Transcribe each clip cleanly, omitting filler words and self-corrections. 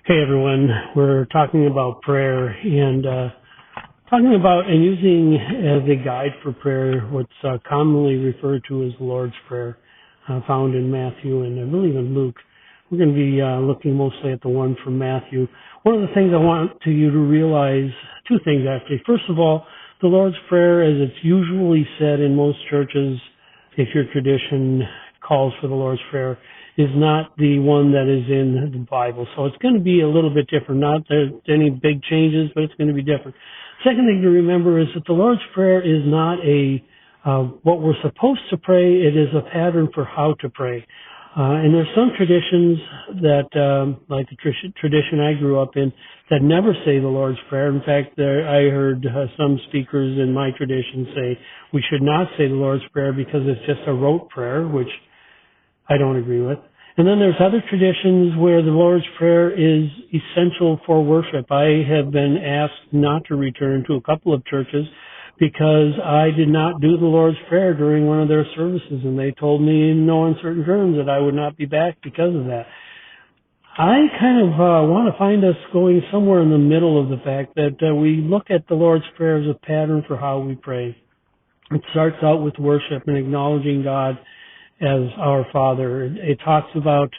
Hey everyone, we're talking about prayer and talking about and using as a guide for prayer what's commonly referred to as the Lord's Prayer, found in Matthew and I believe in Luke. We're going to be looking mostly at the one from Matthew. One of the things I want you to realize, two things actually. First of all, the Lord's Prayer, as it's usually said in most churches, if your tradition calls for the Lord's Prayer, is not the one that is in the Bible. So it's going to be a little bit different. Not there's any big changes, but it's going to be different. Second thing to remember is that the Lord's Prayer is not what we're supposed to pray. It is a pattern for how to pray. And there's some traditions that, like the tradition I grew up in, that never say the Lord's Prayer. In fact, I heard some speakers in my tradition say we should not say the Lord's Prayer because it's just a rote prayer, which I don't agree with. And then there's other traditions where the Lord's Prayer is essential for worship. I have been asked not to return to a couple of churches because I did not do the Lord's Prayer during one of their services, and they told me in no uncertain terms that I would not be back because of that. I kind of want to find us going somewhere in the middle of the fact that we look at the Lord's Prayer as a pattern for how we pray. It starts out with worship and acknowledging God as our Father. It talks about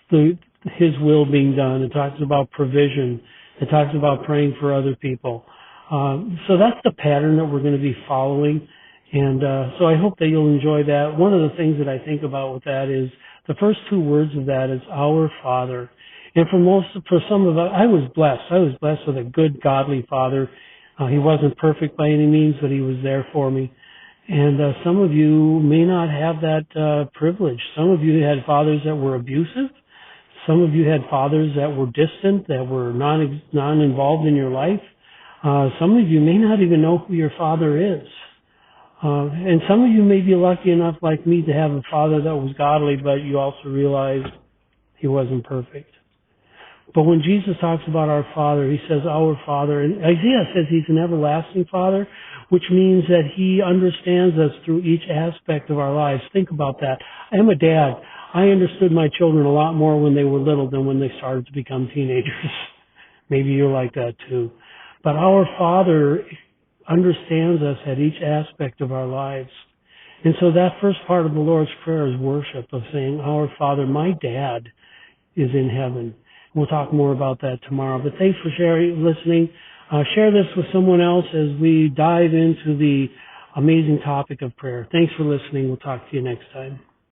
His will being done. It talks about provision. It talks about praying for other people. So that's the pattern that we're going to be following. And so I hope that you'll enjoy that. One of the things that I think about with that is the first two words of that is our Father. And for some of us, I was blessed. I was blessed with a good, godly father. He wasn't perfect by any means, but he was there for me. And some of you may not have that privilege. Some of you had fathers that were abusive. Some of you had fathers that were distant, that were non-involved in your life. Some of you may not even know who your father is. And some of you may be lucky enough, like me, to have a father that was godly, but you also realized he wasn't perfect. But when Jesus talks about our Father, he says our Father. And Isaiah says he's an everlasting Father, which means that he understands us through each aspect of our lives. Think about that. I'm a dad. I understood my children a lot more when they were little than when they started to become teenagers. Maybe you're like that too. But our Father understands us at each aspect of our lives. And so that first part of the Lord's Prayer is worship, of saying, our Father, my dad is in heaven. We'll talk more about that tomorrow. But thanks for listening. Share this with someone else as we dive into the amazing topic of prayer. Thanks for listening. We'll talk to you next time.